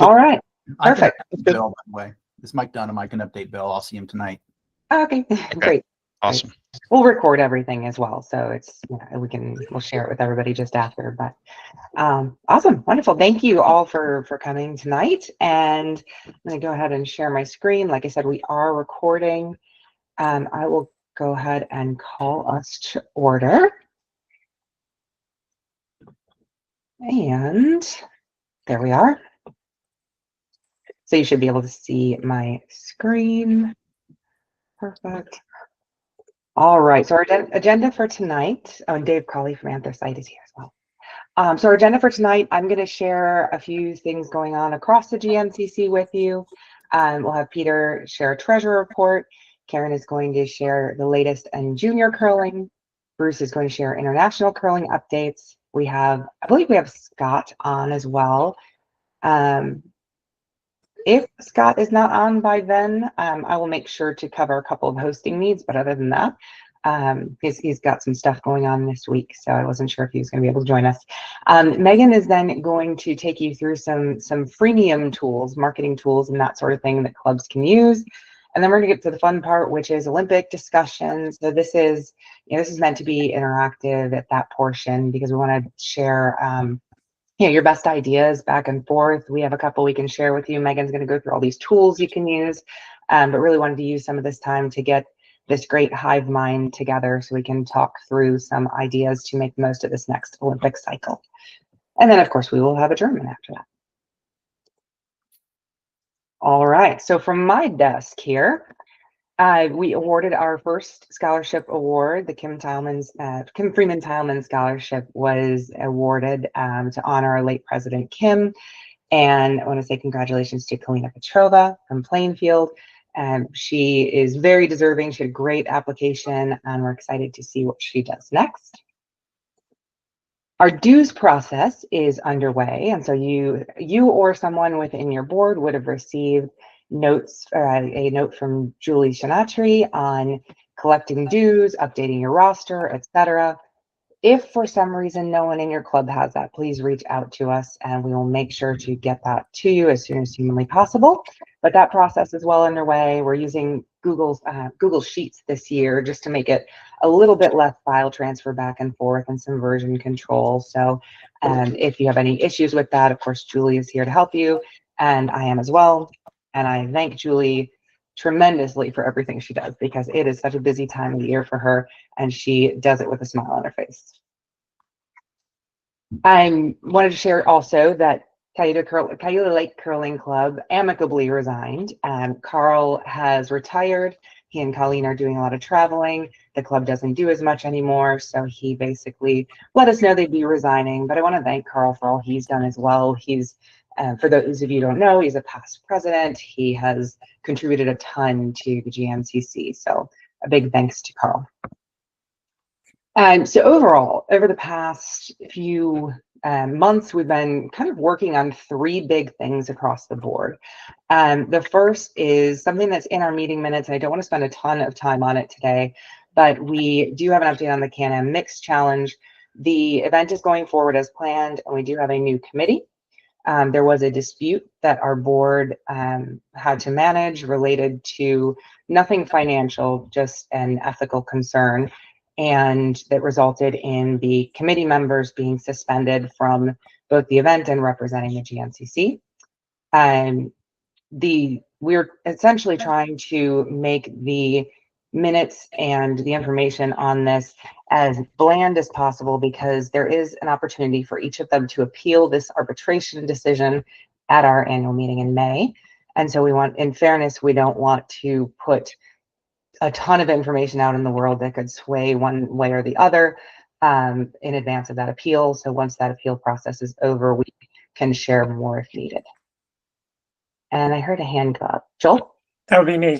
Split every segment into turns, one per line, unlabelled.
All right.
I can
Perfect.
update Bill, by the way. This Mike Dunham. I can update Bill. I'll see him tonight.
Okay. Great.
Awesome.
We'll record everything as well, so it's we'll share it with everybody just after. But awesome, wonderful. Thank you all for coming tonight. And I'm going to go ahead and share my screen. Like I said, we are recording. I will go ahead and call us to order. And there we are. So you should be able to see my screen. Perfect. All right, so our agenda for tonight, oh, and Dave Cawley from Anthracite is here as well. So our agenda for tonight, I'm going to share a few things going on across the GNCC with you. We'll have Peter share a treasure report. Karen is going to share the latest in junior curling. Bruce is going to share international curling updates. I believe we have Scott on as well. If Scott is not on by then, I will make sure to cover a couple of hosting needs, but other than that, he's got some stuff going on this week, so I wasn't sure if he was going to be able to join us. Megan is then going to take you through some freemium tools, marketing tools, and that sort of thing that clubs can use. And then we're going to get to the fun part, which is Olympic discussions. So this is meant to be interactive at that portion because we want to share your best ideas back and forth. We have a couple we can share with you. Megan's going to go through all these tools you can use, but really wanted to use some of this time to get this great hive mind together so we can talk through some ideas to make the most of this next Olympic cycle. And then, of course, we will have adjournment after that. All right, so from my desk here, we awarded our first scholarship award. The Kim Freeman Tileman Scholarship was awarded to honor our late President Kim. And I want to say congratulations to Kalina Petrova from Plainfield. She is very deserving. She had a great application, and we're excited to see what she does next. Our dues process is underway, and so you or someone within your board would have received a note from Julie Shinatri on collecting dues, updating your roster, etc. If for some reason no one in your club has that, please reach out to us and we will make sure to get that to you as soon as humanly possible. But that process is well underway. We're using Google Sheets this year just to make it a little bit less file transfer back and forth and some version control. So if you have any issues with that, of course, Julie is here to help you, and I am as well. And I thank Julie tremendously for everything she does because it is such a busy time of the year for her, and she does it with a smile on her face. I wanted to share also that Cayuga Lake Curling Club amicably resigned. Carl has retired. He and Colleen are doing a lot of traveling. The club doesn't do as much anymore, so he basically let us know they'd be resigning. But I want to thank Carl for all he's done as well. He's for those of you who don't know, he's a past president. He has contributed a ton to the GNCC, so a big thanks to Carl. So overall, over the past few months, we've been kind of working on three big things across the board. The first is something that's in our meeting minutes, and I don't want to spend a ton of time on it today, but we do have an update on the Can-Am Mix Challenge. The event is going forward as planned, and we do have a new committee. There was a dispute that our board had to manage related to nothing financial, just an ethical concern, and that resulted in the committee members being suspended from both the event and representing the GNCC. We're essentially trying to make the minutes and the information on this as bland as possible because there is an opportunity for each of them to appeal this arbitration decision at our annual meeting in May. And so in fairness, we don't want to put a ton of information out in the world that could sway one way or the other in advance of that appeal. So once that appeal process is over, we can share more if needed. And I heard a hand go up. Joel?
That would be me.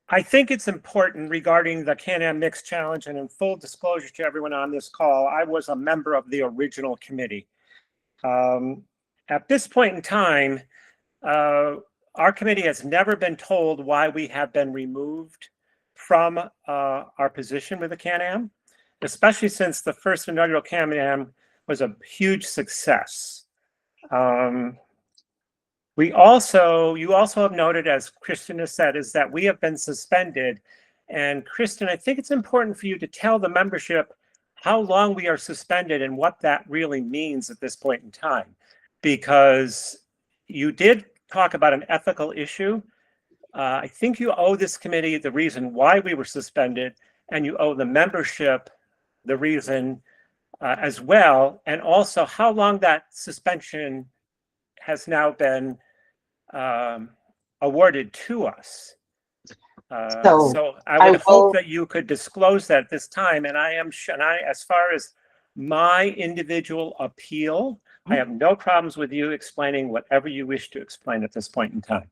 I think it's important regarding the Can-Am Mix Challenge, and in full disclosure to everyone on this call, I was a member of the original committee. At this point in time, our committee has never been told why we have been removed from our position with the Can-Am, especially since the first inaugural Can-Am was a huge success. You also have noted, as Kristen has said, is that we have been suspended. And Kristen, I think it's important for you to tell the membership how long we are suspended and what that really means at this point in time, because you did talk about an ethical issue. I think you owe this committee the reason why we were suspended, and you owe the membership the reason as well, and also how long that suspension has now been awarded to us. So I would hope that you could disclose that this time. And as far as my individual appeal, I have no problems with you explaining whatever you wish to explain at this point in time.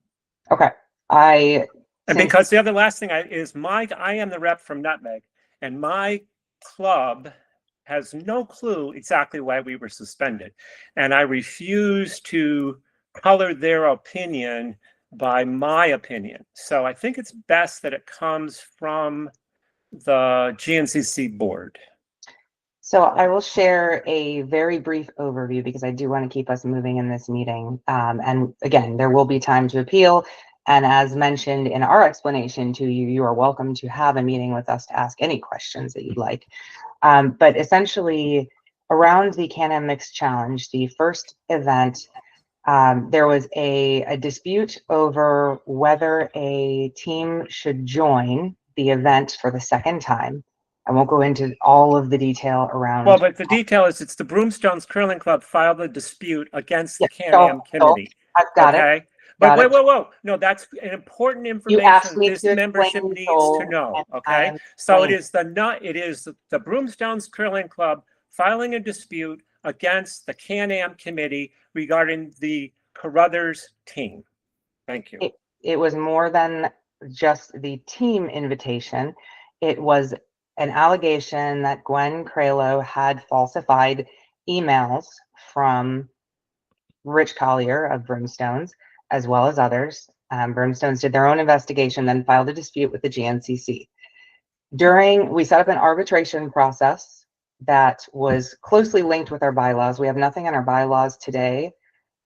Okay.
And because the other last thing is I am the rep from Nutmeg, and my club has no clue exactly why we were suspended. And I refuse to color their opinion by my opinion. So I think it's best that it comes from the GNCC board.
So I will share a very brief overview because I do want to keep us moving in this meeting. And again, there will be time to appeal. And as mentioned in our explanation to you, you are welcome to have a meeting with us to ask any questions that you'd like. But essentially, around the Can-Am Mixed Challenge, the first event, there was a dispute over whether a team should join the event for the second time. I won't go into all of the detail around.
Well, but the detail is it's the Broomstones Curling Club filed a dispute against the Can-Am committee.
I've got it.
But whoa. No, that's an important information this membership needs to know. Okay. So it is the Broomstones Curling Club filing a dispute against the Can-Am committee regarding the Carruthers team. Thank you.
It was more than just the team invitation. It was an allegation that Gwen Cralo had falsified emails from Rich Collier of Broomstones, as well as others. Broomstones did their own investigation, then filed a dispute with the GNCC. We set up an arbitration process that was closely linked with our bylaws. We have nothing in our bylaws today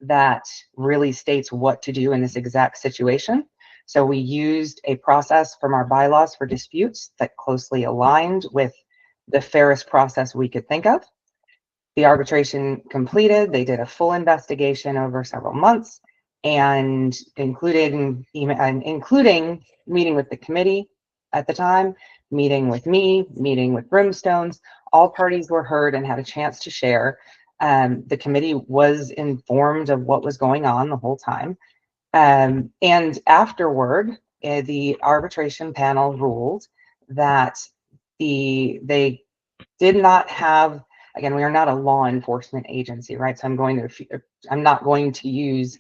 that really states what to do in this exact situation. So we used a process from our bylaws for disputes that closely aligned with the fairest process we could think of. The arbitration completed. They did a full investigation over several months, and including meeting with the committee at the time, meeting with me, meeting with Broomstones. All parties were heard and had a chance to share. The committee was informed of what was going on the whole time. And afterward, the arbitration panel ruled that they did not have, again, we are not a law enforcement agency, right? So I'm not going to use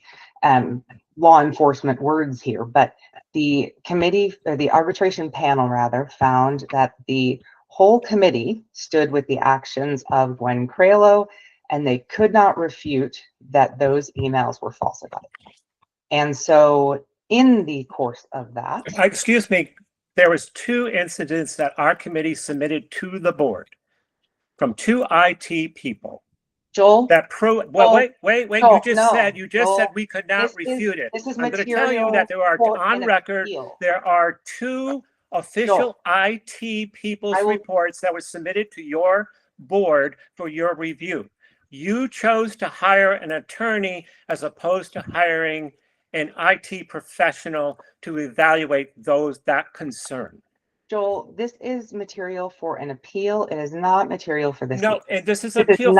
law enforcement words here, but the committee, or the arbitration panel rather, found that the whole committee stood with the actions of Gwen Cralo, and they could not refute that those emails were falsified. And so in the course of that,
excuse me, there was 2 incidents that our committee submitted to the board from 2 IT people.
Joel,
that wait.
Joel,
You just said we could not refute it.
This is
I'm going to tell you that there are on record. There are 2 official IT people's reports that were submitted to your board for your review. You chose to hire an attorney as opposed to hiring an IT professional to evaluate that concern.
Joel, this is material for an appeal. It is not material for this.
No, and this is appeal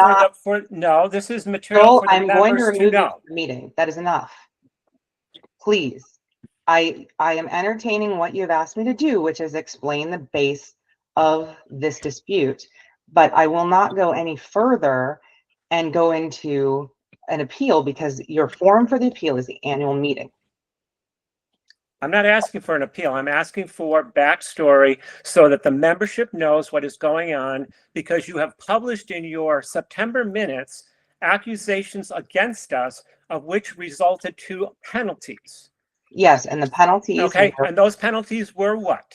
this is material
Joel,
for the
I'm going to
members
remove
to
you
know.
from the meeting. That is enough. Please. I am entertaining what you've asked me to do, which is explain the base of this dispute, but I will not go any further and go into an appeal because your forum for the appeal is the annual meeting.
I'm not asking for an appeal. I'm asking for backstory so that the membership knows what is going on, because you have published in your September minutes accusations against us, of which resulted to penalties.
Yes, and the penalties.
Okay, and those penalties were what?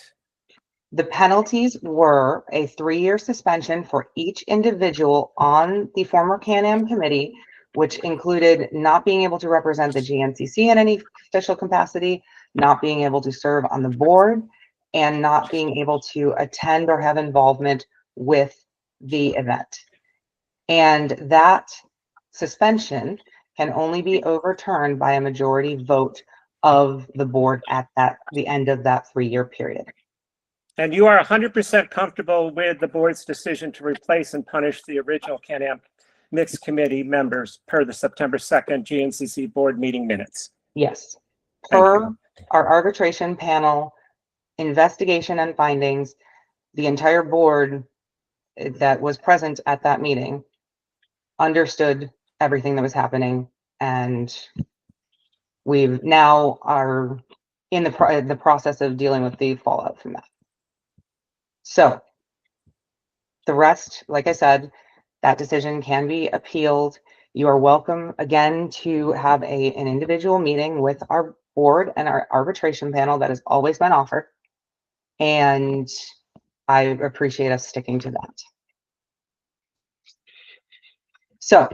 The penalties were a 3-year suspension for each individual on the former Can-Am committee which included not being able to represent the GNCC in any official capacity, not being able to serve on the board, and not being able to attend or have involvement with the event. And that suspension can only be overturned by a majority vote of the board at the end of that 3-year period.
And you are 100% comfortable with the board's decision to replace and punish the original Can-Am Mixed Committee members per the September 2nd GNCC board meeting minutes?
Yes.
Thank
Per
you.
our arbitration panel investigation and findings, the entire board that was present at that meeting understood everything that was happening, and we've now are in the process of dealing with the fallout from that. So the rest, like I said, that decision can be appealed. You are welcome again to have an individual meeting with our board and our arbitration panel that has always been offered. And I appreciate us sticking to that. So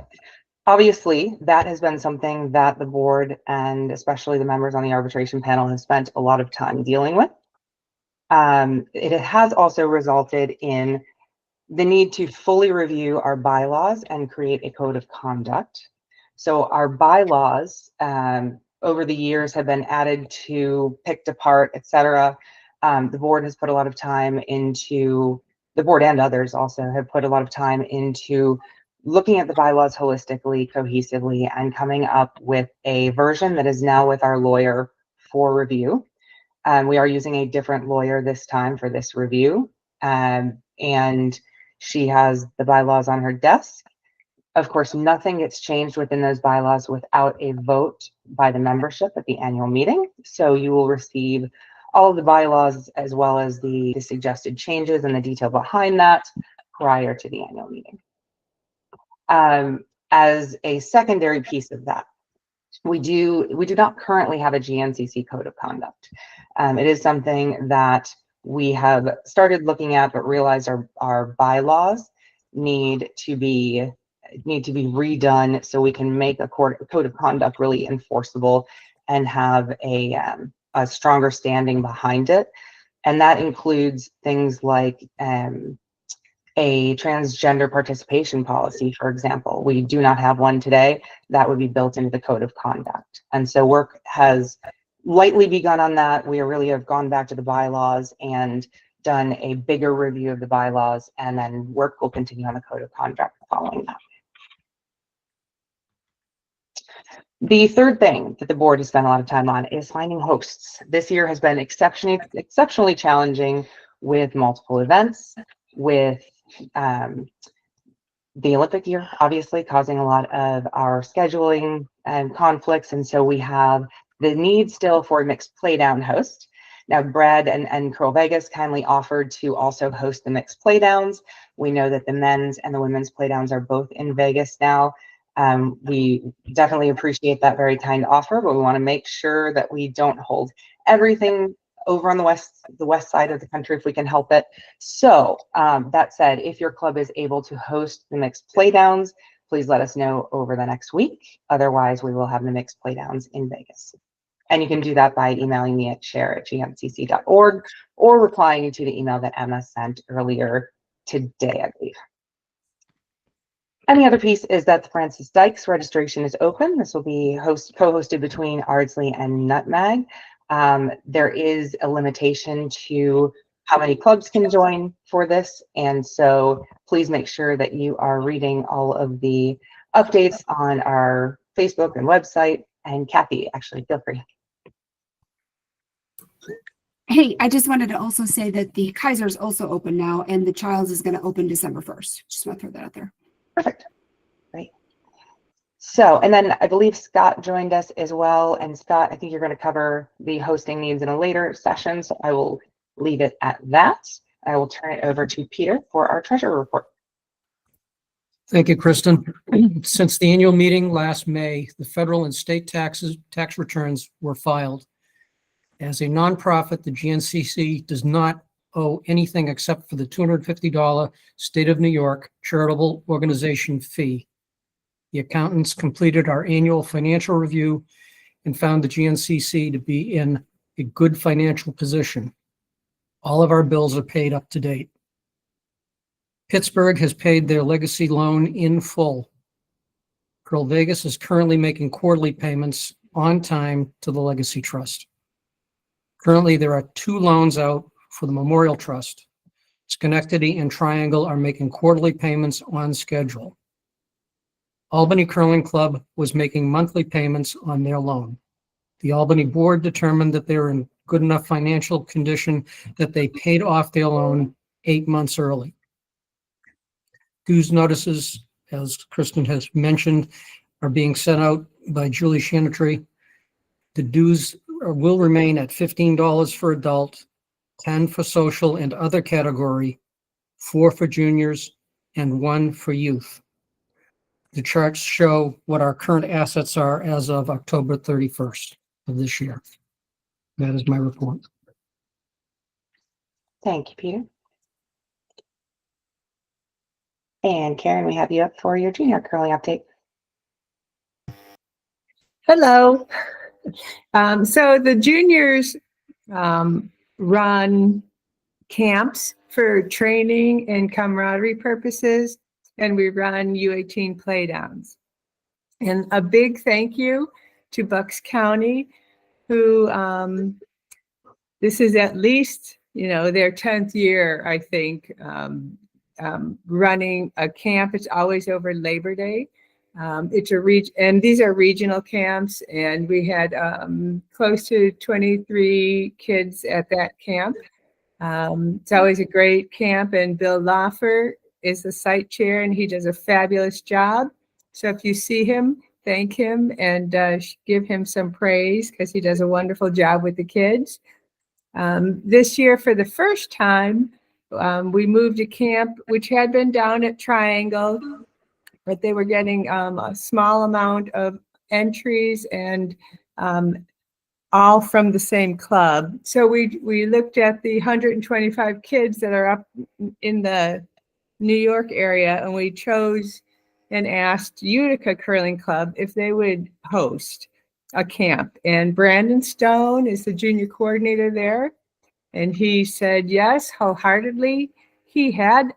obviously that has been something that the board and especially the members on the arbitration panel have spent a lot of time dealing with. It has also resulted in the need to fully review our bylaws and create a code of conduct. So our bylaws over the years have been added to, picked apart, etc. The board has put a lot of time into, the board and others also have put a lot of time into looking at the bylaws holistically, cohesively, and coming up with a version that is now with our lawyer for review. We are using a different lawyer this time for this review. And she has the bylaws on her desk. Of course, nothing gets changed within those bylaws without a vote by the membership at the annual meeting. So you will receive all of the bylaws as well as the suggested changes and the detail behind that prior to the annual meeting. As a secondary piece of that, we do not currently have a GNCC code of conduct. It is something that we have started looking at, but realized our bylaws need to be redone so we can make a code of conduct really enforceable and have a stronger standing behind it. And that includes things like a transgender participation policy, for example. We do not have one today. That would be built into the code of conduct. And so work has lightly begun on that. We really have gone back to the bylaws and done a bigger review of the bylaws, and then work will continue on the code of conduct following that. The third thing that the board has spent a lot of time on is finding hosts. This year has been exceptionally challenging with multiple events, with the Olympic year, obviously causing a lot of our scheduling and conflicts. And so we have the need still for a mixed playdown host. Now, Brad and Curl Vegas kindly offered to also host the mixed playdowns. We know that the men's and the women's playdowns are both in Vegas now. We definitely appreciate that very kind offer, but we want to make sure that we don't hold everything over on the west side of the country if we can help it. So that said, if your club is able to host the mixed playdowns, please let us know over the next week. Otherwise, we will have the mixed playdowns in Vegas. And you can do that by emailing me at share@gncc.org or replying to the email that Emma sent earlier today, I believe. And the other piece is that the Francis Dykes registration is open. This will be co-hosted between Ardsley and Nutmeg. There is a limitation to how many clubs can join for this. And so please make sure that you are reading all of the updates on our Facebook and website. And Kathy, actually, feel free.
Hey, I just wanted to also say that the Kaiser is also open now, and the Childs is going to open December 1st. Just want to throw that out there.
Perfect. Great. So, and then I believe Scott joined us as well. And Scott, I think you're going to cover the hosting needs in a later session. So I will leave it at that. I will turn it over to Peter for our treasurer report.
Thank you, Kristen. Since the annual meeting last May, the federal and state tax returns were filed. As a nonprofit, the GNCC does not owe anything except for the $250 State of New York charitable organization fee. The accountants completed our annual financial review and found the GNCC to be in a good financial position. All of our bills are paid up to date. Pittsburgh has paid their legacy loan in full. Pearl Vegas is currently making quarterly payments on time to the Legacy Trust. Currently, there are 2 loans out for the Memorial Trust. Schenectady and Triangle are making quarterly payments on schedule. Albany Curling Club was making monthly payments on their loan. The Albany board determined that they were in good enough financial condition that they paid off their loan 8 months early. Dues notices, as Kristen has mentioned, are being sent out by Julie Shanatry. The dues will remain at $15 for adult, $10 for social and other category, $4 for juniors, and $1 for youth. The charts show what our current assets are as of October 31st of this year. That is my report.
Thank you, Peter. And Karen, we have you up for your junior curling update.
Hello. So the juniors run camps for training and camaraderie purposes, and we run U18 playdowns. And a big thank you to Bucks County, who this is at least, their 10th year, I think, running a camp. It's always over Labor Day. It's and these are regional camps, and we had close to 23 kids at that camp. It's always a great camp, and Bill Loffer is the site chair, and he does a fabulous job. So if you see him, thank him and give him some praise, because he does a wonderful job with the kids. This year, for the first time, we moved a camp which had been down at Triangle, but they were getting a small amount of entries, and all from the same club. So we looked at the 125 kids that are up in the New York area, and we chose and asked Utica Curling Club if they would host a camp. And Brandon Stone is the junior coordinator there, and he said yes, wholeheartedly. He had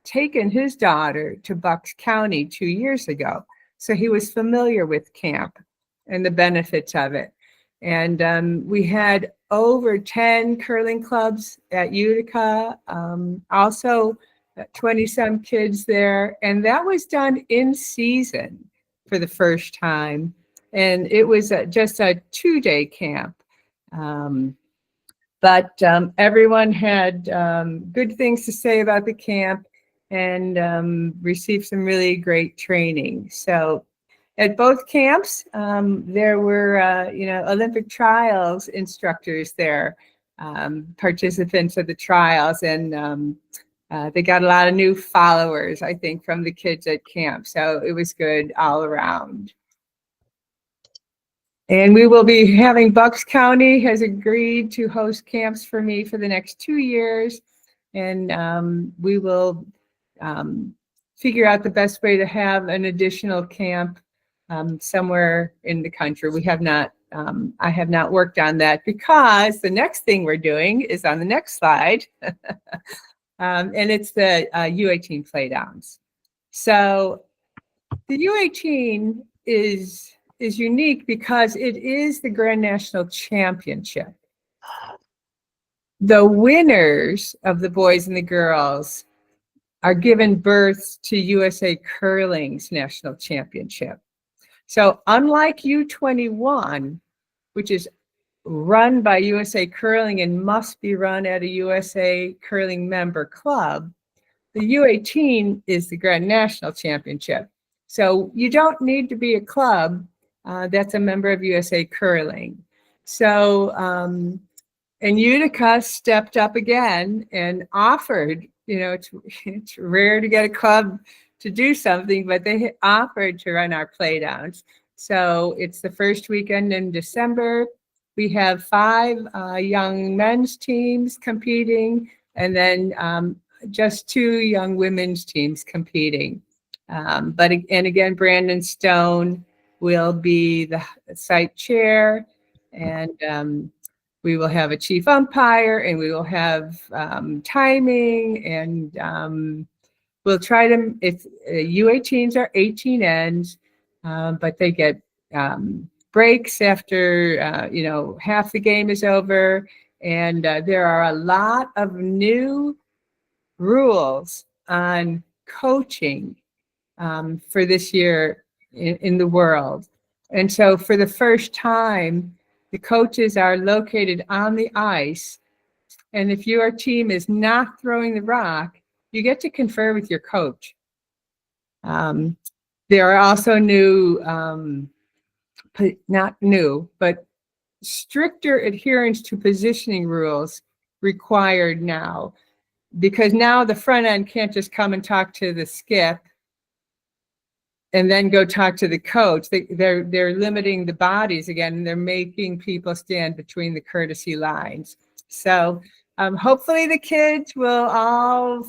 taken his daughter to Bucks County 2 years ago, so he was familiar with camp and the benefits of it. And we had over 10 curling clubs at Utica, also 20-some kids there, and that was done in season for the first time. And it was just a 2-day camp. But everyone had good things to say about the camp, and received some really great training. So at both camps, there were, Olympic trials instructors there, participants of the trials, and they got a lot of new followers, I think, from the kids at camp. So it was good all around. And we will be having Bucks County has agreed to host camps for me for the next 2 years. And we will figure out the best way to have an additional camp somewhere in the country. We have not, I have not worked on that, because the next thing we're doing is on the next slide. And it's the U18 playdowns. So the U18 is unique because it is the Grand National Championship. The winners of the boys and the girls are given birth to USA Curling's National Championship. So unlike U21, which is run by USA Curling and must be run at a USA Curling member club, the U18 is the Grand National Championship. So you don't need to be a club that's a member of USA Curling. So, and Utica stepped up again and offered, it's rare to get a club to do something, but they offered to run our playdowns. So it's the first weekend in December. We have 5 young men's teams competing, and then just 2 young women's teams competing. And again, Brandon Stone will be the site chair, and we will have a chief umpire, and we will have timing, and we'll try to, if U18s are 18 ends, but they get breaks after, half the game is over. And there are a lot of new rules on coaching for this year in the world. And so for the first time, the coaches are located on the ice. And if your team is not throwing the rock, you get to confer with your coach. There are also new, not new, but stricter adherence to positioning rules required now, because now the front end can't just come and talk to the skip and then go talk to the coach. They're limiting the bodies again, and they're making people stand between the courtesy lines. So hopefully the kids will all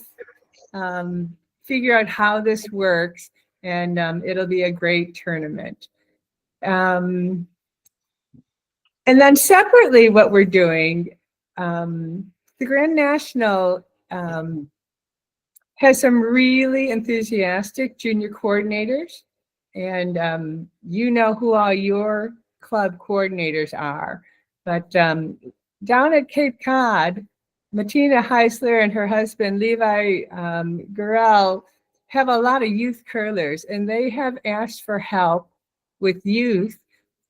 figure out how this works, and it'll be a great tournament. And then separately, what we're doing, the Grand National has some really enthusiastic junior coordinators, and you know who all your club coordinators are. But down at Cape Cod, Martina Heisler and her husband, Levi Gurel, have a lot of youth curlers, and they have asked for help with youth,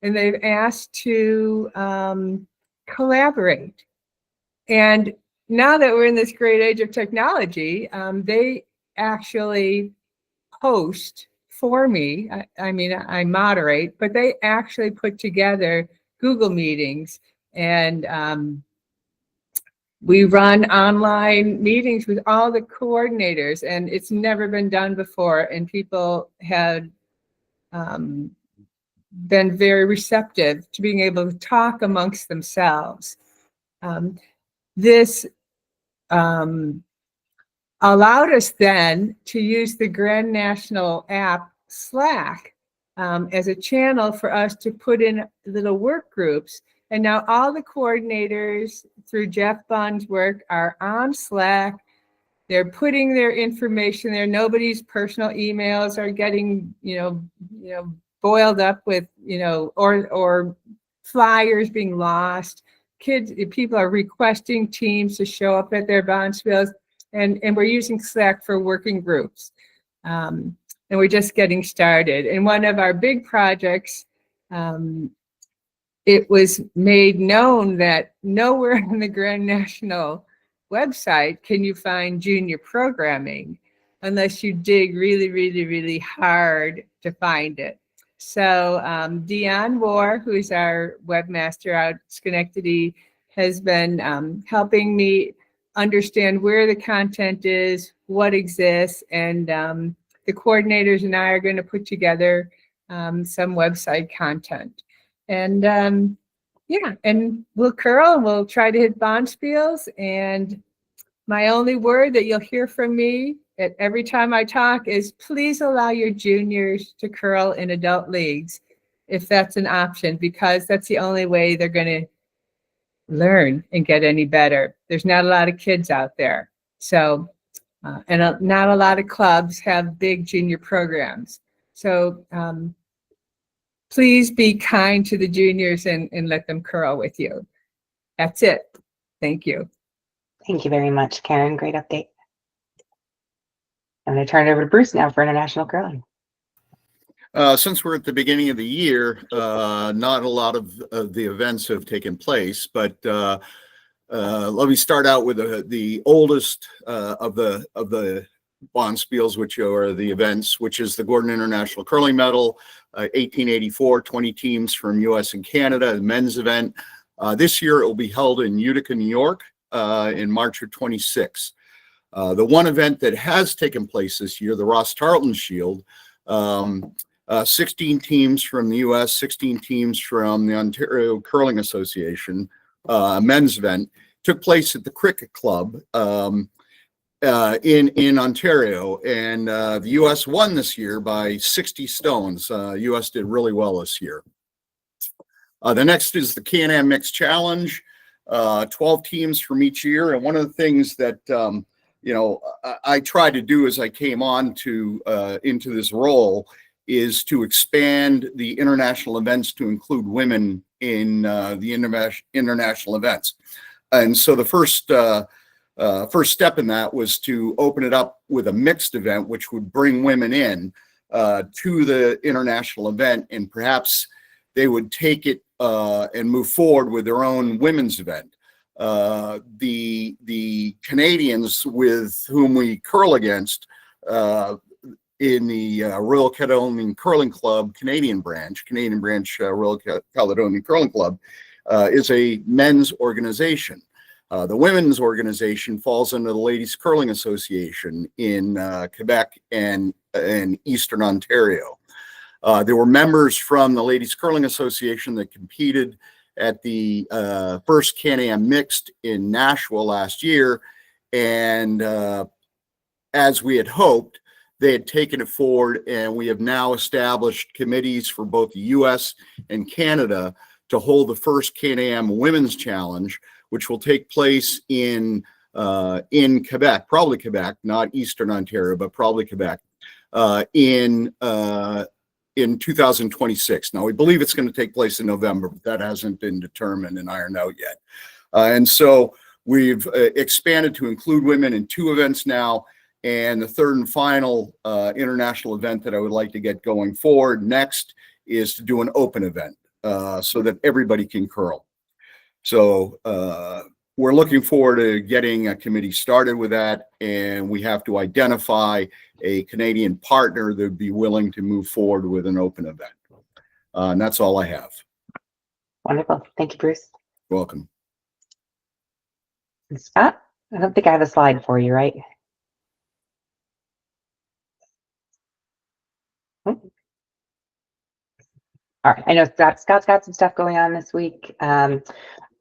and they've asked to collaborate. And now that we're in this great age of technology, they actually host for me. I mean, I moderate, but they actually put together Google meetings, and we run online meetings with all the coordinators, and it's never been done before. And people had been very receptive to being able to talk amongst themselves. This allowed us then to use the Grand National app Slack as a channel for us to put in little work groups. And now all the coordinators through Jeff Bond's work are on Slack. They're putting their information there. Nobody's personal emails are getting, boiled up with, or flyers being lost. People are requesting teams to show up at their bonspiels, and we're using Slack for working groups. And we're just getting started. And one of our big projects, it was made known that nowhere on the Grand National website can you find junior programming unless you dig really, really, really hard to find it. So Dion Moore, who's our webmaster out at Schenectady, has been helping me understand where the content is, what exists, and the coordinators and I are going to put together some website content. And and we'll curl and we'll try to hit bonspiels. And my only word that you'll hear from me at every time I talk is please allow your juniors to curl in adult leagues if that's an option, because that's the only way they're going to learn and get any better. There's not a lot of kids out there. So, not a lot of clubs have big junior programs. So please be kind to the juniors and let them curl with you. That's it. Thank you.
Thank you very much, Karen. Great update. I'm going to turn it over to Bruce now for international curling.
Since we're at the beginning of the year, not a lot of the events have taken place, but let me start out with the oldest of the bonspiels, which are the events, which is the Gordon International Curling Medal, 1884, 20 teams from U.S. and Canada, the men's event. This year it will be held in Utica, New York, in March of 26. The one event that has taken place this year, the Ross Tarleton Shield, 16 teams from the U.S., 16 teams from the Ontario Curling Association, men's event, took place at the Cricket Club. in Ontario, and the U.S. won this year by 60 stones. U.S. did really well this year. The next is the Can-Am Mixed Challenge, 12 teams from each year. And one of the things that I tried to do as I came on to into this role is to expand the international events to include women in the international events. And so the first step in that was to open it up with a mixed event, which would bring women in to the international event, and perhaps they would take it and move forward with their own women's event. The Canadians with whom we curl against in the Royal Caledonian Curling Club Canadian branch Royal Caledonian Curling Club is a men's organization. The women's organization falls under the Ladies Curling Association in Quebec and Eastern Ontario. There were members from the Ladies Curling Association that competed at the first Can-Am Mixed in Nashua last year, and as we had hoped, they had taken it forward, and we have now established committees for both the U.S. and Canada to hold the first Can-Am Women's Challenge, which will take place in Quebec, probably Quebec, not Eastern Ontario, but probably Quebec, in 2026. Now, we believe it's going to take place in November, but that hasn't been determined and ironed out yet. And so we've expanded to include women in 2 events now. And the third and final international event that I would like to get going forward next is to do an open event so that everybody can curl. So we're looking forward to getting a committee started with that, and we have to identify a Canadian partner that would be willing to move forward with an open event. And that's all I have.
Wonderful. Thank you, Bruce.
You're welcome.
And Scott, I don't think I have a slide for you, right? Oh. All right. I know Scott's got some stuff going on this week.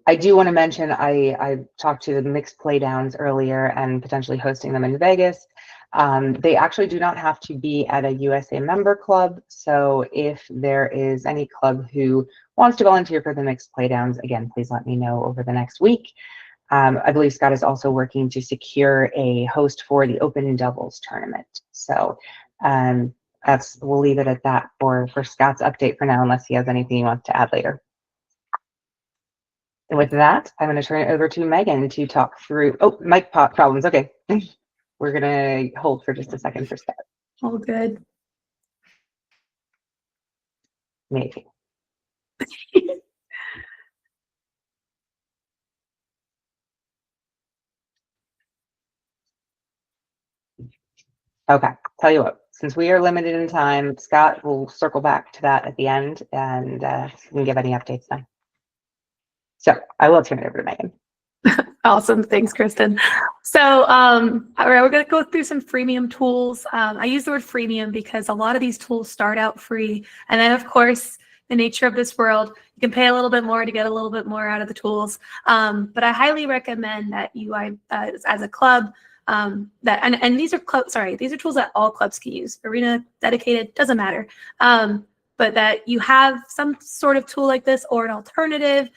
I do want to mention I talked to the mixed playdowns earlier and potentially hosting them in Vegas. They actually do not have to be at a USA member club. So if there is any club who wants to volunteer for the mixed playdowns, again, please let me know over the next week. I believe Scott is also working to secure a host for the Open Doubles tournament. So we'll leave it at that for Scott's update for now, unless he has anything he wants to add later. And with that, I'm going to turn it over to Megan to talk through, mic pop problems. Okay. We're going to hold for just a second for Scott.
All good.
Maybe. Okay, tell you what, since we are limited in time, Scott will circle back to that at the end and we can give any updates then. So I will turn it over to Megan.
Awesome. Thanks, Kristen. So all right, we're going to go through some freemium tools. I use the word freemium because a lot of these tools start out free. And then, of course, the nature of this world, you can pay a little bit more to get a little bit more out of the tools. But I highly recommend that you, as a club, these are tools that all clubs can use. Arena, dedicated, doesn't matter. But that you have some sort of tool like this or an alternative,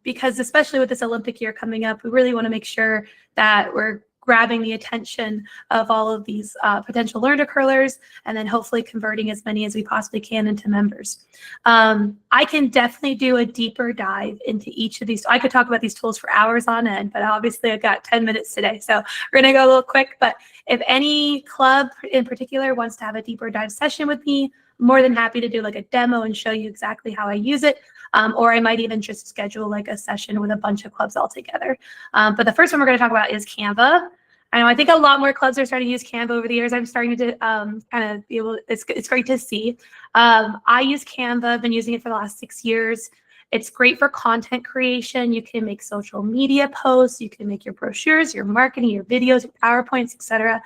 because especially with this Olympic year coming up, we really want to make sure that we're grabbing the attention of all of these potential learner curlers, and then hopefully converting as many as we possibly can into members. I can definitely do a deeper dive into each of these. I could talk about these tools for hours on end, but obviously I've got 10 minutes today, so we're gonna go a little quick. But if any club in particular wants to have a deeper dive session with me, I'm more than happy to do like a demo and show you exactly how I use it. Or I might even just schedule like a session with a bunch of clubs all together. But the first one we're going to talk about is Canva. I think a lot more clubs are starting to use Canva over the years. I'm starting to kind of be able, it's great to see. I use Canva, I've been using it for the last 6 years. It's great for content creation. You can make social media posts, you can make your brochures, your marketing, your videos, your PowerPoints, etc.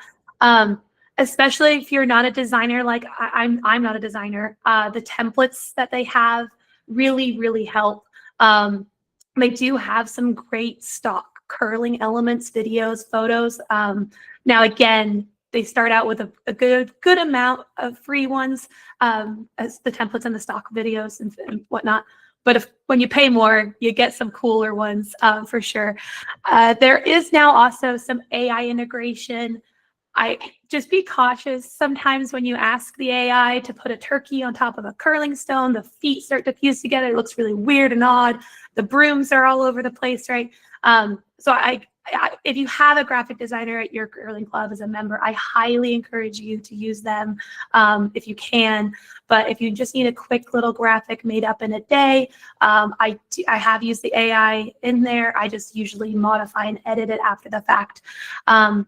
Especially if you're not a designer, like I'm not a designer. The templates that they have really help. They do have some great stock curling elements, videos, photos. Now, again, they start out with a good amount of free ones, as the templates and the stock videos and whatnot. But when you pay more, you get some cooler ones, for sure. There is now also some AI integration. I just be cautious sometimes when you ask the AI to put a turkey on top of a curling stone, the feet start to fuse together. It looks really weird and odd. The brooms are all over the place, right? So if you have a graphic designer at your curling club as a member, I highly encourage you to use them, if you can. But if you just need a quick little graphic made up in a day, I have used the AI in there. I just usually modify and edit it after the fact.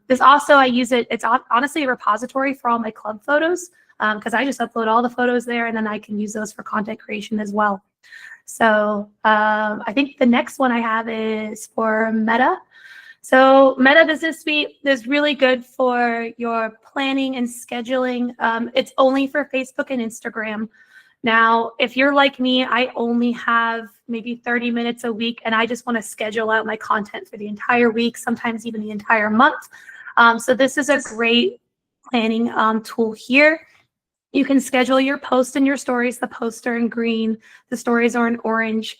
This also, I use it. It's honestly a repository for all my club photos, because I just upload all the photos there, and then I can use those for content creation as well. So I think the next one I have is for Meta. So Meta Business Suite is really good for your planning and scheduling. It's only for Facebook and Instagram. Now, if you're like me, I only have maybe 30 minutes a week, and I just want to schedule out my content for the entire week, sometimes even the entire month. So this is a great planning tool here. You can schedule your posts and your stories. The posts are in green, the stories are in orange.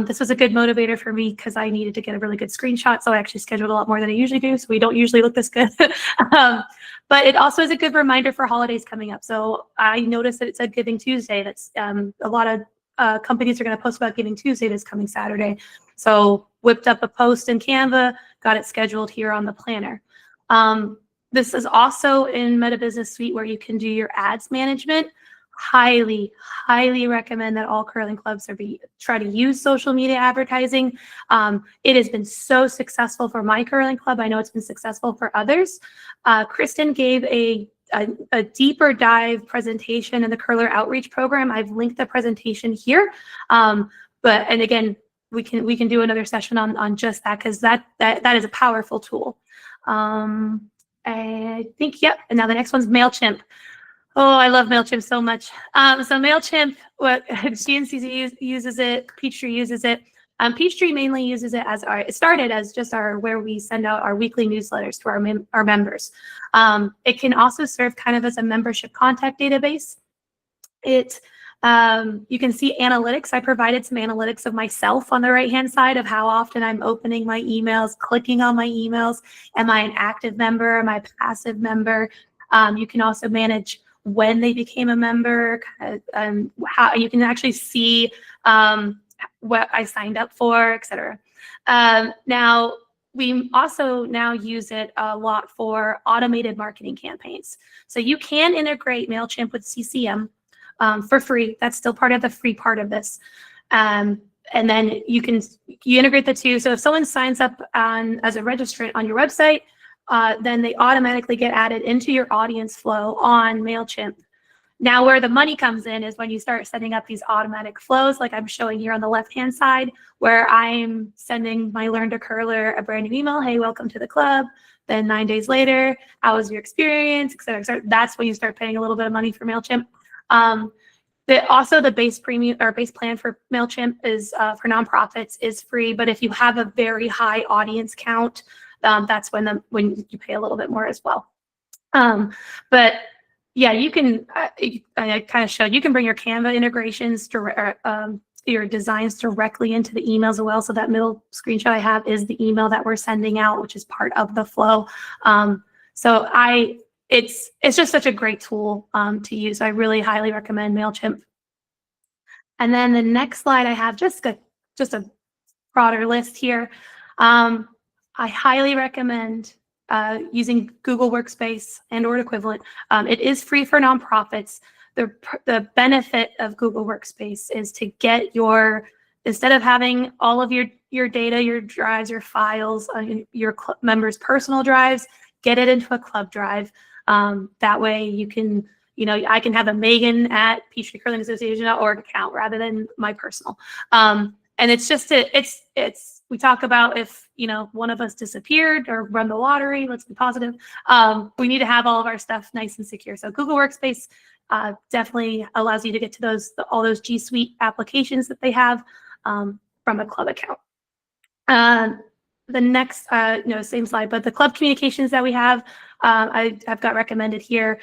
This was a good motivator for me because I needed to get a really good screenshot. So I actually scheduled a lot more than I usually do. So we don't usually look this good. But it also is a good reminder for holidays coming up. So I noticed that it said Giving Tuesday. That's a lot of companies are going to post about Giving Tuesday this coming Saturday. So whipped up a post in Canva, got it scheduled here on the planner. This is also in Meta Business Suite where you can do your ads management. Highly, highly recommend that all curling clubs try to use social media advertising. It has been so successful for my curling club. I know it's been successful for others. Kristen gave a deeper dive presentation in the Curler Outreach Program. I've linked the presentation here. And again, we can do another session on just that, because that is a powerful tool. I think, yep. And now the next one's MailChimp. Oh, I love MailChimp so much. So MailChimp, what GNCC uses it, Peachtree uses it. Peachtree mainly uses it it started as just where we send out our weekly newsletters to our members. It can also serve kind of as a membership contact database. You can see analytics. I provided some analytics of myself on the right-hand side of how often I'm opening my emails, clicking on my emails. Am I an active member? Am I a passive member? You can also manage when they became a member, how you can actually see what I signed up for, etc. Now, we also now use it a lot for automated marketing campaigns. So you can integrate MailChimp with CCM. For free. That's still part of the free part of this. And then you integrate the two. So if someone signs up as a registrant on your website, then they automatically get added into your audience flow on MailChimp. Now, where the money comes in is when you start setting up these automatic flows, like I'm showing here on the left-hand side, where I'm sending my Learn to Curler a brand new email. Hey, welcome to the club. Then 9 days later, how was your experience, et cetera, et cetera. That's when you start paying a little bit of money for MailChimp. Also, the base premium or base plan for MailChimp is for nonprofits is free, but if you have a very high audience count, that's when you pay a little bit more as well. But yeah, you can. I kind of showed you can bring your Canva integrations to your designs directly into the emails as well. So that middle screenshot I have is the email that we're sending out, which is part of the flow. It's just such a great tool to use. I really highly recommend MailChimp. And then the next slide I have just a broader list here. I highly recommend using Google Workspace and/or equivalent. It is free for nonprofits. The benefit of Google Workspace is to get instead of having all of your data, your drives, your files on your members' personal drives, get it into a club drive. That way you can, I can have a Megan at Peachtree Curling Association.org account rather than my personal. And it's just, we talk about if, one of us disappeared or run the lottery, let's be positive. We need to have all of our stuff nice and secure. So Google Workspace definitely allows you to get to all those G Suite applications that they have from a club account. the next, same slide, but the club communications that we have, I've got recommended here.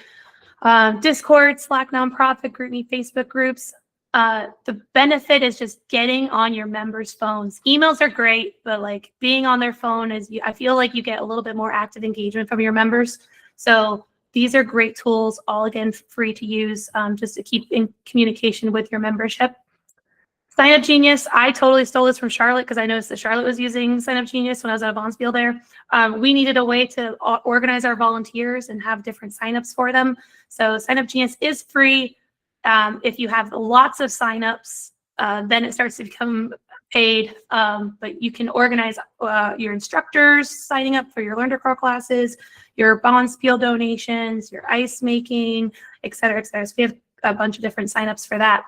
Discord, Slack, nonprofit, GroupMe, Facebook groups. The benefit is just getting on your members' phones. Emails are great, but like being on their phone I feel like you get a little bit more active engagement from your members. So these are great tools, all again free to use, just to keep in communication with your membership. Sign Up Genius, I totally stole this from Charlotte because I noticed that Charlotte was using Sign Up Genius when I was at Bonspiel there. We needed a way to organize our volunteers and have different signups for them. So Sign Up Genius is free. If you have lots of signups, then it starts to become paid. But you can organize your instructors signing up for your Learn to Curl classes, your Bonspiel donations, your ice making, et cetera, et cetera. So we have a bunch of different signups for that.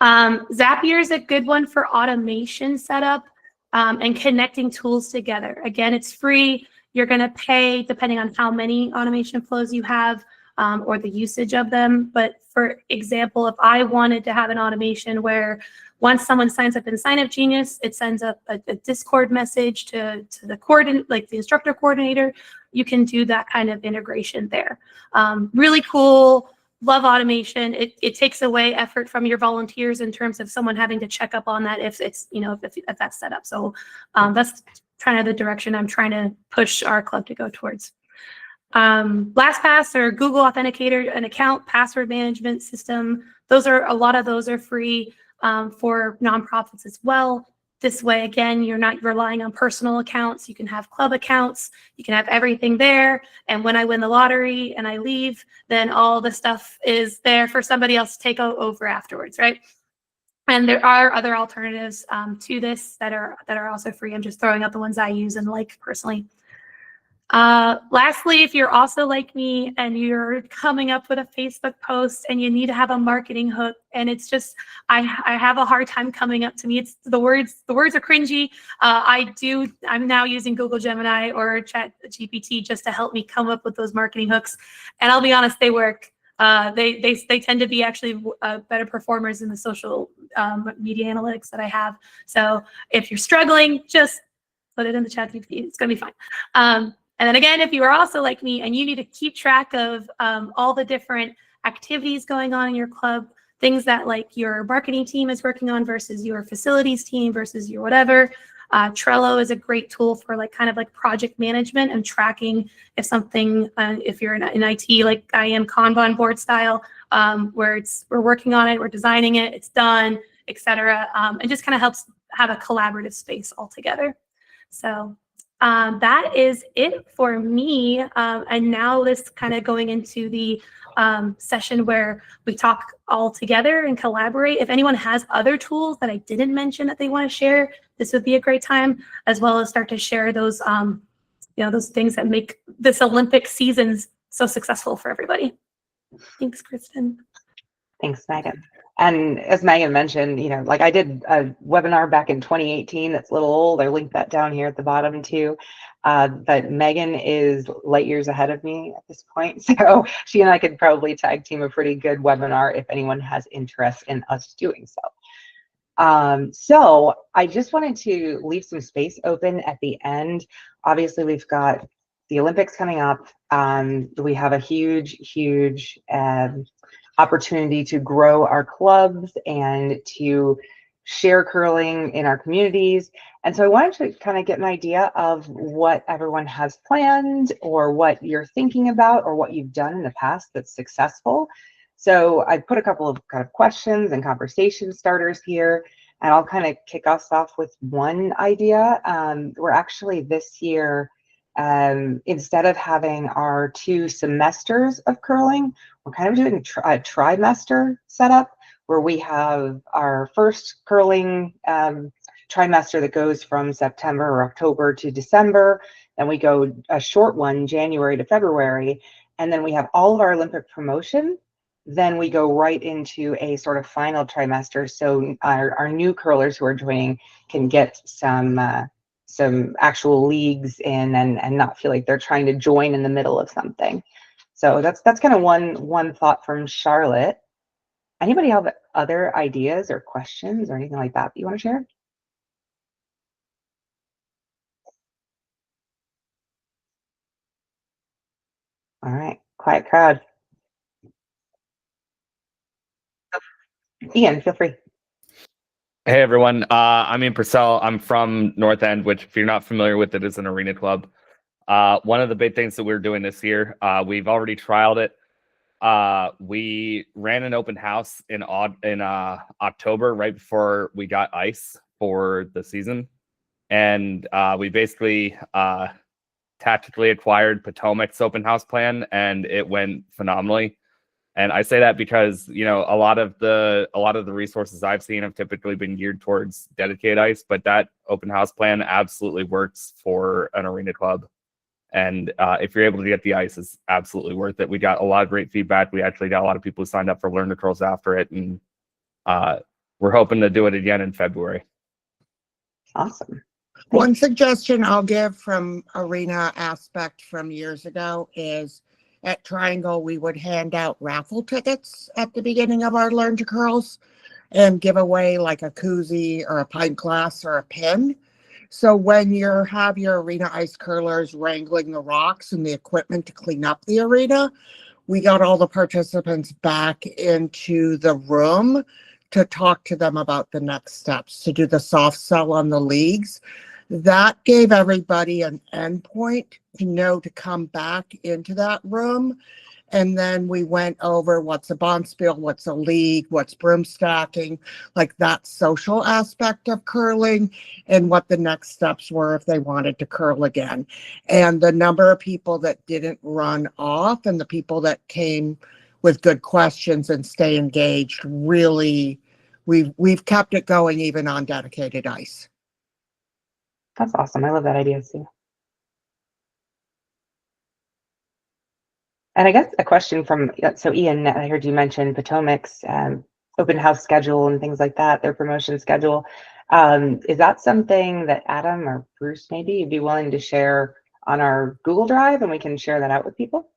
Zapier is a good one for automation setup and connecting tools together. Again, it's free. You're going to pay depending on how many automation flows you have or the usage of them. But for example, if I wanted to have an automation where once someone signs up in Sign Up Genius, it sends up a Discord message to the coordinate, like the instructor coordinator, you can do that kind of integration there. Really cool. Love automation. It takes away effort from your volunteers in terms of someone having to check up on that if it's, if that's set up. So that's kind of the direction I'm trying to push our club to go towards. LastPass or Google Authenticator, an account password management system. A lot of those are free for nonprofits as well. This way, again, you're not relying on personal accounts. You can have club accounts. You can have everything there. And when I win the lottery and I leave, then all the stuff is there for somebody else to take over afterwards, right? And there are other alternatives to this that are also free. I'm just throwing out the ones I use and like personally. Lastly, if you're also like me and you're coming up with a Facebook post and you need to have a marketing hook and it's just, I have a hard time coming up to me. It's the words are cringy. I'm now using Google Gemini or ChatGPT just to help me come up with those marketing hooks. And I'll be honest, they work. They tend to be actually better performers in the social media analytics that I have. So if you're struggling, just put it in the ChatGPT. It's going to be fine. And then again, if you are also like me and you need to keep track of all the different activities going on in your club, things that like your marketing team is working on versus your facilities team versus your whatever, Trello is a great tool for like kind of like project management and tracking if something, if you're in IT like I am, Kanban board style, where we're working on it, we're designing it, it's done, etc. And just kind of helps have a collaborative space altogether. So that is it for me. And now this kind of going into the session where we talk all together and collaborate. If anyone has other tools that I didn't mention that they want to share, this would be a great time, as well as start to share those, those things that make this Olympic seasons so successful for everybody. Thanks, Kristen.
Thanks, Megan. And as Megan mentioned, like I did a webinar back in 2018 that's a little old. I linked that down here at the bottom too. But Megan is light years ahead of me at this point. So she and I could probably tag team a pretty good webinar if anyone has interest in us doing so. So I just wanted to leave some space open at the end. Obviously, we've got the Olympics coming up. We have a huge opportunity to grow our clubs and to share curling in our communities. And so I wanted to kind of get an idea of what everyone has planned or what you're thinking about or what you've done in the past that's successful. So I put a couple of kind of questions and conversation starters here, and I'll kind of kick us off with one idea. We're actually this year, instead of having our 2 semesters of curling, we're kind of doing a trimester setup where we have our first curling trimester that goes from September or October to December. Then we go a short one, January to February. And then we have all of our Olympic promotion. Then we go right into a sort of final trimester. So our new curlers who are joining can get some actual leagues in and not feel like they're trying to join in the middle of something. So that's kind of one thought from Charlotte. Anybody have other ideas or questions or anything like that you want to share? All right, quiet crowd. Ian, feel free.
Hey everyone, I'm Ian Purcell. I'm from North End, which if you're not familiar with it, is an arena club. One of the big things that we're doing this year, we've already trialed it. We ran an open house in October, right before we got ice for the season, and we basically tactically acquired Potomac's open house plan, and it went phenomenally. And I say that because, you know, a lot of the resources I've seen have typically been geared towards dedicated ice, but that open house plan absolutely works for an arena club. And if you're able to get the ice, it's absolutely worth it. We got a lot of great feedback. We actually got a lot of people who signed up for Learn the Curls after it, and we're hoping to do it again in February.
Awesome.
One suggestion I'll give from arena aspect from years ago is at Triangle, we would hand out raffle tickets at the beginning of our Learn to Curls and give away like a koozie or a pint glass or a pin. So when you have your arena ice curlers wrangling the rocks and the equipment to clean up the arena, we got all the participants back into the room to talk to them about the next steps, to do the soft sell on the leagues. That gave everybody an endpoint to know to come back into that room. And then we went over what's a bonspiel, what's a league, what's broom stacking, like that social aspect of curling, and what the next steps were if they wanted to curl again. And the number of people that didn't run off and the people that came with good questions and stay engaged, really, we've kept it going even on dedicated ice.
That's awesome. I love that idea, Sue. And I guess a question from, so Ian, I heard you mention Potomac's open house schedule and things like that, their promotion schedule. Is that something that Adam or Bruce maybe you'd be willing to share on our Google Drive, and we can share that out with people?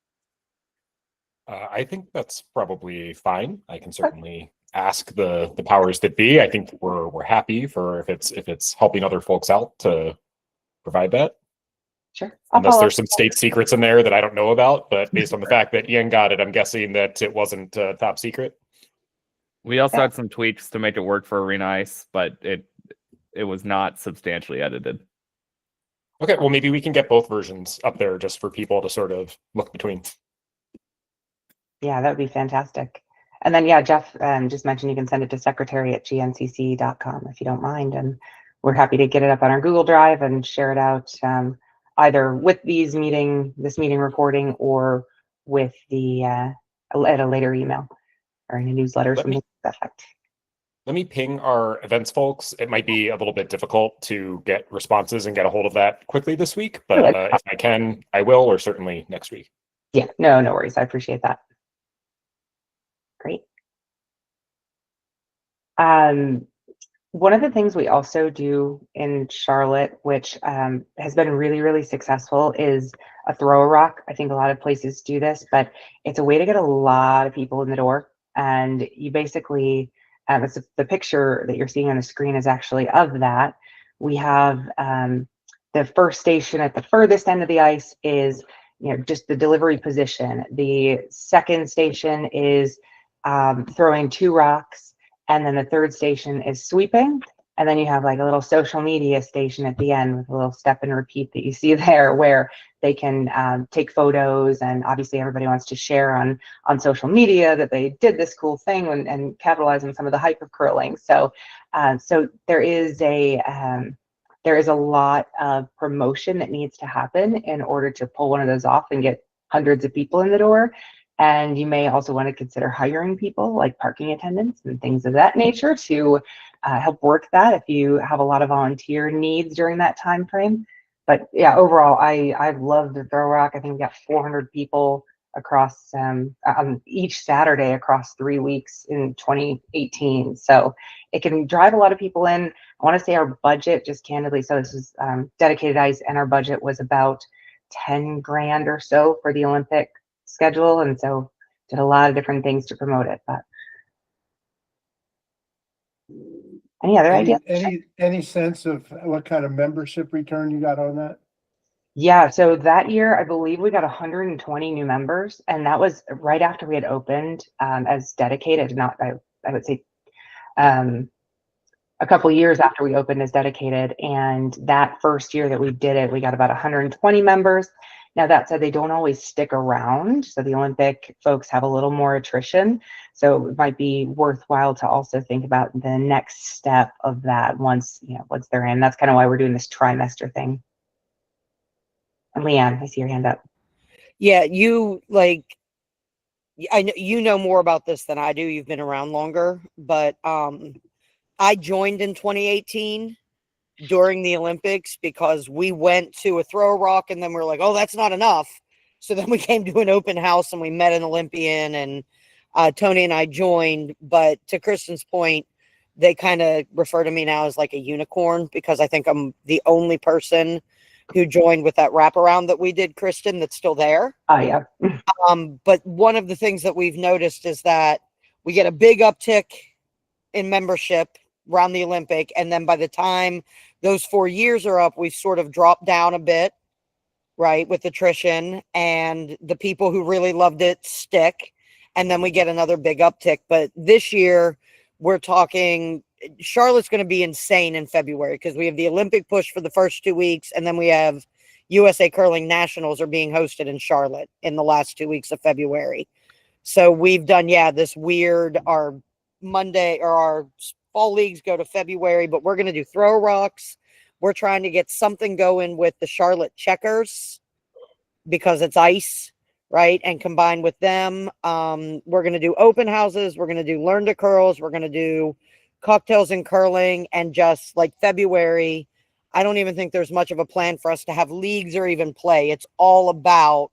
I think that's probably fine. I can certainly ask the powers that be. I think we're happy for if it's helping other folks out to provide that.
Sure.
Unless there's some state secrets in there that I don't know about, but based on the fact that Ian got it, I'm guessing that it wasn't top secret.
We also had some tweaks to make it work for arena ice, but it was not substantially edited.
Okay, well maybe we can get both versions up there just for people to sort of look between.
Yeah, that would be fantastic. And then, yeah, Jeff just mentioned you can send it to secretary@gncc.com if you don't mind. And we're happy to get it up on our Google Drive and share it out either with this meeting recording or with at a later email or in a newsletter or something to that effect.
Let me ping our events folks. It might be a little bit difficult to get responses and get a hold of that quickly this week, but if I can, I will, or certainly next week.
Yeah, no worries. I appreciate that. Great. One of the things we also do in Charlotte, which has been really, really successful, is a throw a rock. I think a lot of places do this, but it's a way to get a lot of people in the door. And you basically, the picture that you're seeing on the screen is actually of that. We have the first station at the furthest end of the ice is, just the delivery position. The second station is throwing 2 rocks, and then the third station is sweeping, and then you have like a little social media station at the end with a little step and repeat that you see there, where they can take photos, and obviously everybody wants to share on social media that they did this cool thing and capitalize on some of the hype of curling. So there is a lot of promotion that needs to happen in order to pull one of those off and get hundreds of people in the door. And you may also want to consider hiring people like parking attendants and things of that nature to help work that if you have a lot of volunteer needs during that time frame. But yeah, overall, I love the Throw Rock. I think we got 400 people across on each Saturday across 3 weeks in 2018. So it can drive a lot of people in. I want to say our budget, just candidly, so this is dedicated ice, and our budget was about 10 grand or so for the Olympic schedule, and so did a lot of different things to promote it. But any other ideas?
Any sense of what kind of membership return you got on that?
Yeah, so that year, I believe we got 120 new members, and that was right after we had opened as dedicated, not, I would say, um, a couple years after we opened as dedicated. And that first year that we did it, we got about 120 members. Now, that said, they don't always stick around. So the Olympic folks have a little more attrition. So it might be worthwhile to also think about the next step of that once, once they're in. That's kind of why we're doing this trimester thing. And Leanne, I see your hand up.
Yeah, I know you know more about this than I do. You've been around longer, but I joined in 2018 during the Olympics because we went to a throw rock and then we are like, oh, that's not enough. So then we came to an open house and we met an Olympian, and Tony and I joined. But to Kristen's point, they kind of refer to me now as like a unicorn because I think I'm the only person who joined with that wraparound that we did, Kristen, that's still there.
Oh, yeah.
But one of the things that we've noticed is that we get a big uptick in membership around the Olympic. And then by the time those 4 years are up, we've sort of dropped down a bit, right, with attrition, and the people who really loved it stick. And then we get another big uptick. But this year, we're talking Charlotte's going to be insane in February because we have the Olympic push for the first 2 weeks, and then we have USA Curling Nationals are being hosted in Charlotte in the last 2 weeks of February. So we've done, this weird, our Monday or our fall leagues go to February, but we're going to do throw rocks. We're trying to get something going with the Charlotte checkers because it's ice, right? And combined with them, we're going to do open houses. We're going to do learn to curls. We're going to do cocktails and curling. And just like February, I don't even think there's much of a plan for us to have leagues or even play. It's all about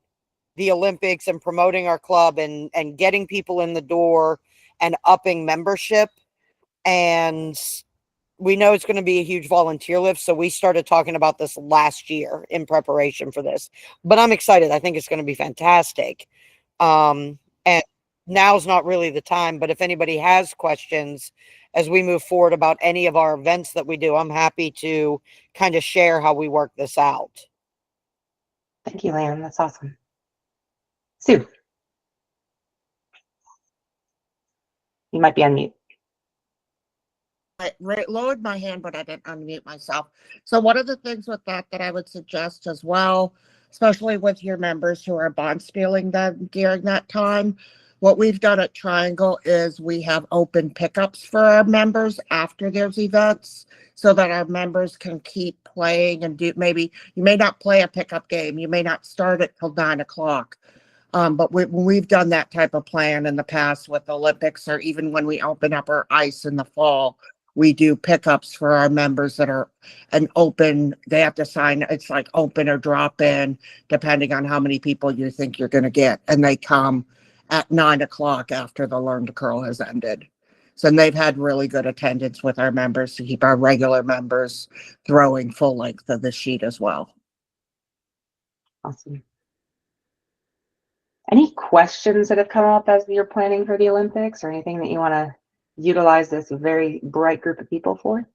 the Olympics and promoting our club and getting people in the door and upping membership. And we know it's going to be a huge volunteer lift. So we started talking about this last year in preparation for this, but I'm excited. I think it's going to be fantastic. And now's not really the time, but if anybody has questions as we move forward about any of our events that we do, I'm happy to kind of share how we work this out.
Thank you, Leanne. That's awesome. Sue, you might be on mute.
I lowered my hand, but I didn't unmute myself. So one of the things with that I would suggest as well, especially with your members who are bond spieling them during that time, what we've done at Triangle is we have open pickups for our members after those events so that our members can keep playing and do, maybe you may not play a pickup game. You may not start it till 9 o'clock. But we've done that type of plan in the past with Olympics, or even when we open up our ice in the fall, we do pickups for our members that are an open, they have to sign, it's like open or drop in, depending on how many people you think you're going to get. And they come at 9 o'clock after the Learn to Curl has ended. So they've had really good attendance with our members to keep our regular members throwing full length of the sheet as well.
Awesome. Any questions that have come up as you're planning for the Olympics, or anything that you want to utilize this very bright group of people for?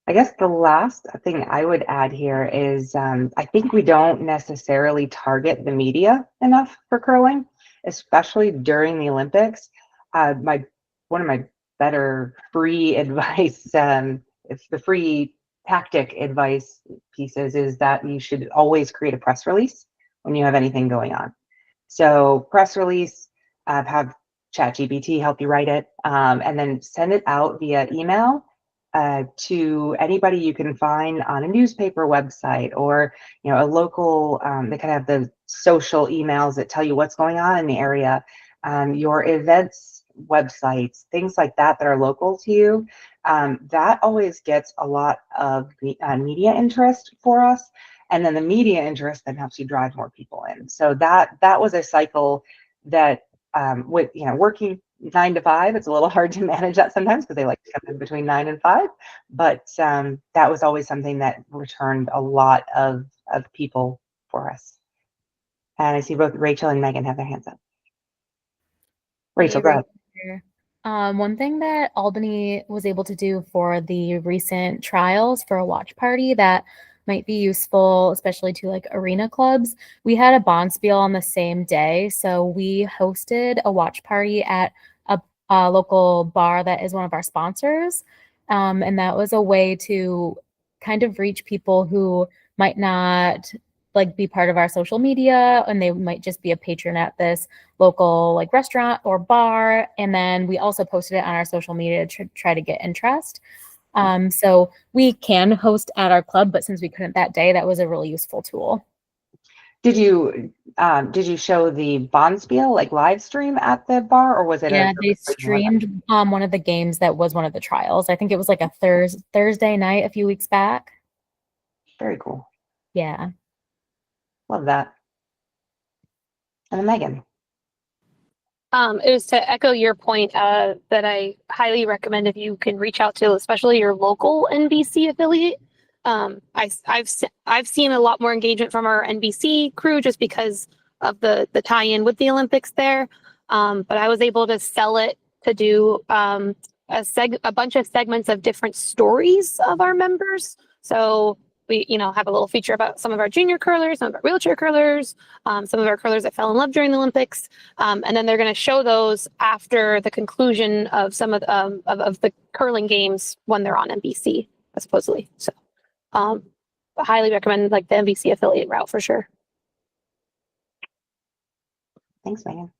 I guess the last thing I would add here is I think we don't necessarily target the media enough for curling, especially during the Olympics. One of my better free advice, if the free tactic advice pieces, is that you should always create a press release when you have anything going on. So press release, have ChatGPT help you write it, and then send it out via email to anybody you can find on a newspaper website, or a local. They kind of have the social emails that tell you what's going on in the area, your events websites, things like that are local to you. That always gets a lot of media interest for us. And then the media interest then helps you drive more people in. So that was a cycle that with working 9 to 5, it's a little hard to manage that sometimes because they like to come in between 9 and 5. But that was always something that returned a lot of people for us. And I see both Rachel and Megan have their hands up. Rachel, go ahead.
One thing that Albany was able to do for the recent trials for a watch party that might be useful, especially to like arena clubs. We had a bonspiel on the same day, so we hosted a watch party at a local bar that is one of our sponsors, and that was a way to kind of reach people who might not like be part of our social media, and they might just be a patron at this local like restaurant or bar. And then we also posted it on our social media to try to get interest. So we can host at our club, but since we couldn't that day, that was a really useful tool.
Did you show the bonspiel like live stream at the bar, or was it
Yeah, they streamed one of the games that was one of the trials. I think it was like a Thursday night a few weeks back.
Very cool.
Yeah.
Love that. And Megan.
It was to echo your point that I highly recommend if you can reach out to, especially your local NBC affiliate. I've seen a lot more engagement from our NBC crew just because of the tie-in with the Olympics there. But I was able to sell it to do a bunch of segments of different stories of our members. So we, have a little feature about some of our junior curlers, some of our wheelchair curlers, some of our curlers that fell in love during the Olympics. And then they're going to show those after the conclusion of some of the curling games when they're on NBC, supposedly. So I highly recommend like the NBC affiliate route for sure.
Thanks, Megan.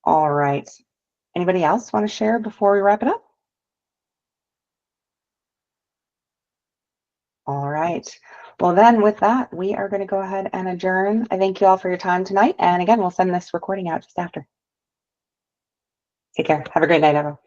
All right. Anybody else want to share before we wrap it up? All right. Well, then with that, we are going to go ahead and adjourn. I thank you all for your time tonight. And again, we'll send this recording out just after. Take care. Have a great night, everyone.